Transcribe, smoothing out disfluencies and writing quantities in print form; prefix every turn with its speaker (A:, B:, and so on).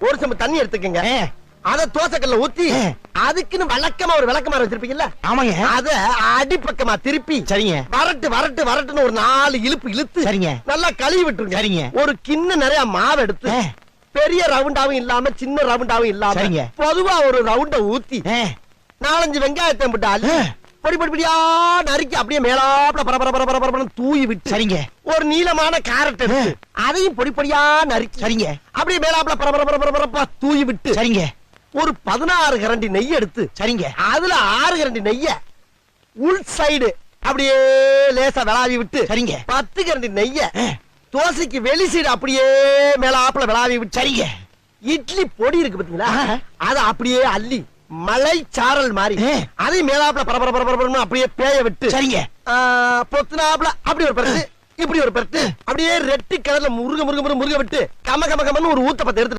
A: ஒரு சம்பு தண்ணி எடுத்துக்கங்க. அத தோசைக்கல்ல ஊத்தி அதுக்குன்னு வழக்கமா ஒரு விளக்கமாறு வச்சிருப்பீங்கல்ல?
B: ஆமாங்க.
A: அத அடிப்பக்கமா திருப்பி
B: சரிங்க.
A: வரட்டுன்னு ஒரு 4 இழுப்பு இழுத்து
B: சரிங்க.
A: நல்லா கழுவி விட்டுருங்க.
B: சரிங்க.
A: ஒரு கிண்ண நிறைய மாவு எடுத்து பெரிய ரவுண்டாவும் இல்லாம சின்ன ரவுண்டாவும் இல்லாம
B: சரிங்க.
A: பொதுவா ஒரு ரவுண்ட ஊத்தி 4-5 வெங்காயத்தை போட்டு அள்ளி பொடி பொடியா நறுக்கி அப்படியே மேலாப்ல பரபரன்னு தூவி விட்டு
B: சரிங்க.
A: ஒரு நீளமான கேரட் எடுத்து அதையும் பொடி பொடியா நறுக்கி
B: சரிங்க.
A: அப்படியே மேலாப்ல பரபரப்பா தூவி விட்டு
B: சரிங்க.
A: ஒரு 16 கரண்டி நெய் எடுத்து
B: சரிங்க.
A: அதுல 6 கரண்டி நெய்ய உள் சைடு அப்படியே லேசா விளாவி விட்டு
B: சரிங்க.
A: 10 கரண்டி நெய்ய தோசைக்கு வெளி சைடு அப்படியே மேலாப்ல விளாவி விட்டு சரிங்க. இட்லி பொடி இருக்கு பாத்தீங்களா, அத அப்படியே அள்ளி மலை சாரல் மாதிரி அதை மேலாப்ல பரபரன்னு அப்படியே பேய விட்டு சரிங்க. பொத்துனாப்ல அப்படி ஒரு பரட்டு இப்படி ஒரு பரட்டு அப்படியே ரெட்டி கலர்ல முருக விட்டு கம ஒரு ஊத்தப்பத்தை எடுத்து